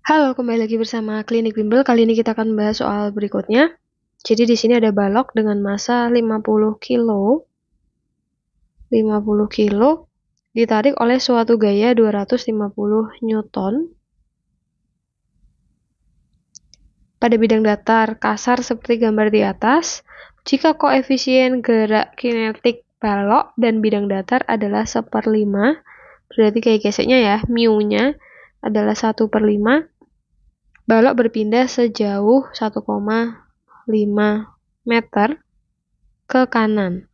Halo, kembali lagi bersama Klinik Bimbel. Kali ini kita akan bahas soal berikutnya. Jadi di sini ada balok dengan massa 50 kilo. 50 kilo ditarik oleh suatu gaya 250 Newton pada bidang datar kasar seperti gambar di atas. Jika koefisien gerak kinetik balok dan bidang datar adalah 1/5, berarti kayak geseknya ya, mu-nya adalah 1/5, balok berpindah sejauh 1,5 meter ke kanan.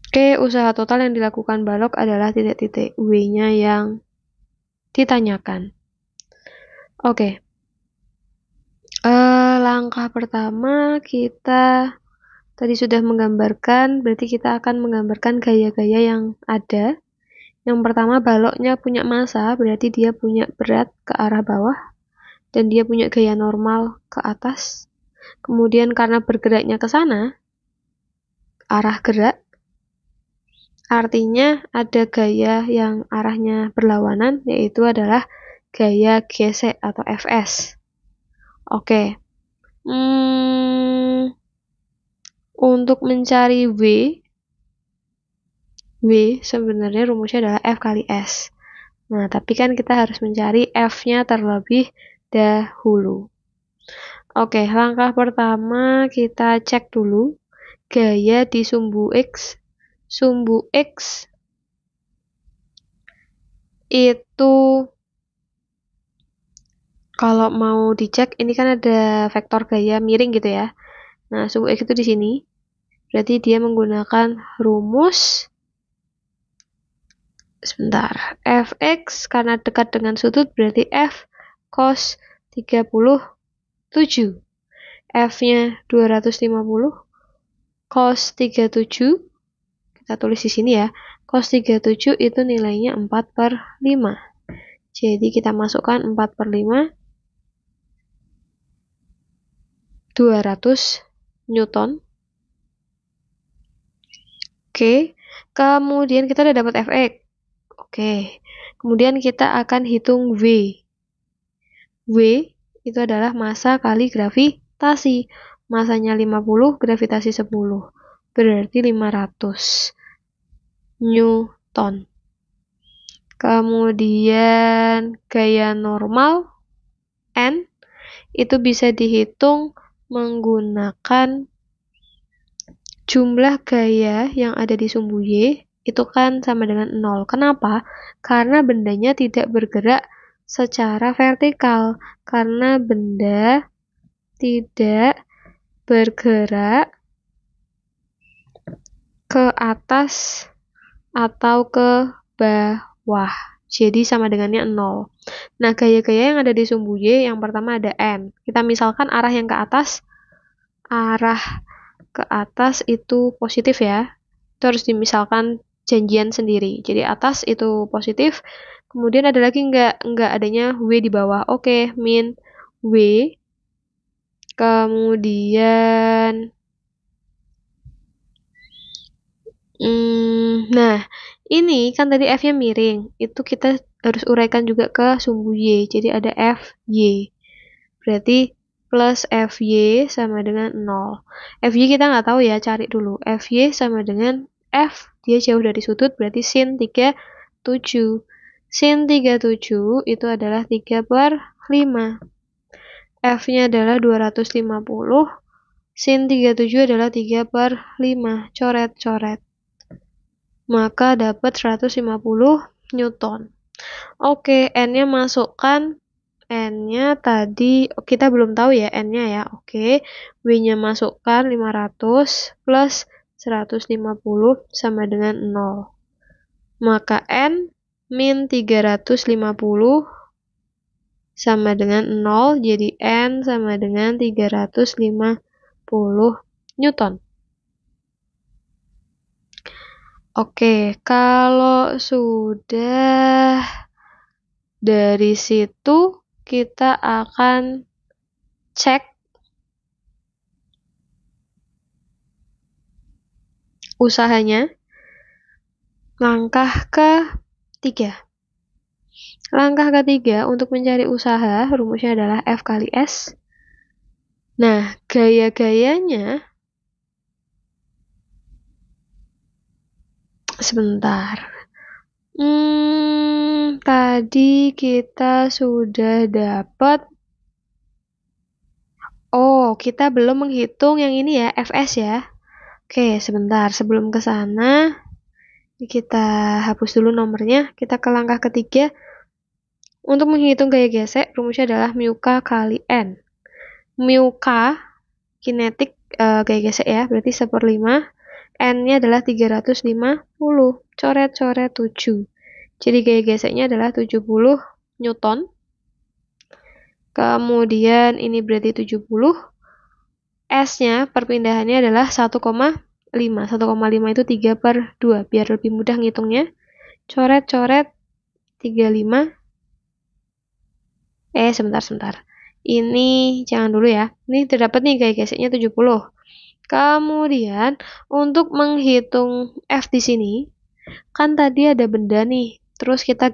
Oke, usaha total yang dilakukan balok adalah titik-titik W-nya yang ditanyakan. Oke. Langkah pertama kita tadi sudah menggambarkan, berarti kita akan menggambarkan gaya-gaya yang ada. Yang pertama, baloknya punya massa, berarti dia punya berat ke arah bawah, dan dia punya gaya normal ke atas. Kemudian karena bergeraknya ke sana, arah gerak, artinya ada gaya yang arahnya berlawanan, yaitu adalah gaya gesek atau Fs. Oke. Untuk mencari W sebenarnya rumusnya adalah F kali S. Nah, tapi kan kita harus mencari F-nya terlebih dahulu. Oke, langkah pertama kita cek dulu gaya di sumbu X. Sumbu X itu kalau mau dicek, ini kan ada vektor gaya miring gitu ya. Nah, sumbu X itu di sini. Berarti dia menggunakan rumus, sebentar, Fx karena dekat dengan sudut berarti F cos 37. F-nya 250. Cos 37, kita tulis di sini ya. Cos 37 itu nilainya 4/5. Jadi kita masukkan 4/5, 200 Newton. Oke, kemudian kita udah dapat Fx. Oke, kemudian kita akan hitung W. W itu adalah massa kali gravitasi. Massanya 50, gravitasi 10. Berarti 500 Newton. Kemudian gaya normal N itu bisa dihitung menggunakan jumlah gaya yang ada di sumbu Y itu kan sama dengan 0. Kenapa? Karena bendanya tidak bergerak secara vertikal. Karena benda tidak bergerak ke atas atau ke bawah. Jadi sama dengannya 0. Nah, gaya-gaya yang ada di sumbu Y yang pertama ada N. Kita misalkan arah yang ke atas, itu positif ya. Itu harus dimisalkan janjian sendiri. Jadi atas itu positif. Kemudian ada lagi enggak adanya W di bawah. Oke, min W. Kemudian nah, ini kan tadi F-nya miring. Itu kita harus uraikan juga ke sumbu Y. Jadi ada FY. Berarti plus FY sama dengan 0. FY kita nggak tahu ya, cari dulu. FY sama dengan F, dia jauh dari sudut, berarti sin 37. Sin 37 itu adalah 3/5. F-nya adalah 250. Sin 37 adalah 3/5. Coret-coret. Maka dapat 150 Newton. Oke, N-nya masukkan. N-nya tadi kita belum tahu ya N-nya ya. Oke, W-nya masukkan 500 plus 150 sama dengan 0. Maka N min 350 sama dengan 0. Jadi N sama dengan 350 Newton. Oke, kalau sudah dari situ kita akan cek usahanya. Langkah ke-3. Langkah ketiga, untuk mencari usaha, rumusnya adalah F kali S. Nah, gaya-gayanya, sebentar. Tadi kita sudah dapat. Oh, kita belum menghitung yang ini ya, Fs ya. Oke, sebentar. Sebelum ke sana, kita hapus dulu nomornya. Kita ke langkah ketiga. Untuk menghitung gaya gesek, rumusnya adalah mu K kali N. Mu K, kinetik gaya gesek ya, berarti 1/5. N-nya adalah 350. Coret-coret 7. Jadi gaya geseknya adalah 70 Newton. Kemudian ini berarti 70. S-nya perpindahannya adalah 1,5. 1,5 itu 3/2. Biar lebih mudah ngitungnya. Coret-coret 35. Sebentar. Ini jangan dulu ya. Ini terdapat nih gaya geseknya 70. Kemudian untuk menghitung F di sini, kan tadi ada benda nih. Terus kita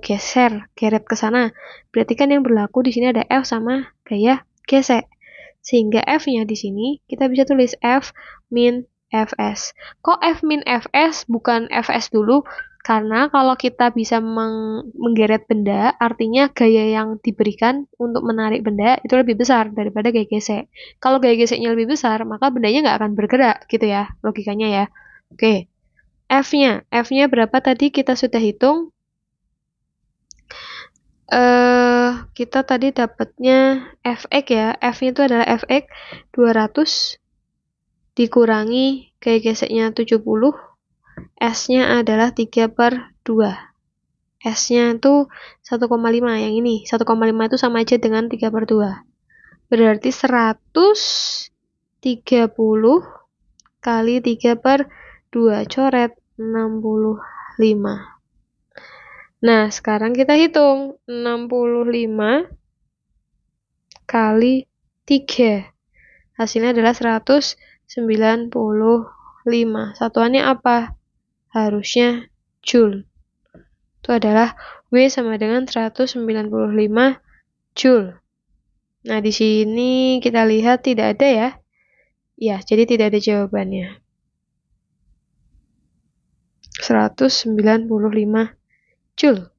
geret ke sana. Berarti kan yang berlaku di sini ada F sama gaya gesek. Sehingga F-nya di sini kita bisa tulis F min Fs. Kok F min Fs bukan Fs dulu? Karena kalau kita bisa menggeret benda, artinya gaya yang diberikan untuk menarik benda itu lebih besar daripada gaya gesek. Kalau gaya geseknya lebih besar, maka bendanya nggak akan bergerak, gitu ya, logikanya ya. Oke, F-nya berapa tadi kita sudah hitung? Kita tadi dapatnya Fx ya, F-nya itu adalah Fx 200 dikurangi gaya geseknya 70. S-nya adalah 3/2. S-nya itu 1,5. Yang ini 1,5 itu sama aja dengan 3/2. Berarti 130 kali 3/2. Coret 65. Nah, sekarang kita hitung 65 kali 3. Hasilnya adalah 195. Satuannya apa? Harusnya Joule. Itu adalah W sama dengan 195 Joule. Nah, di sini kita lihat tidak ada ya. Ya, jadi tidak ada jawabannya. 195 Joule.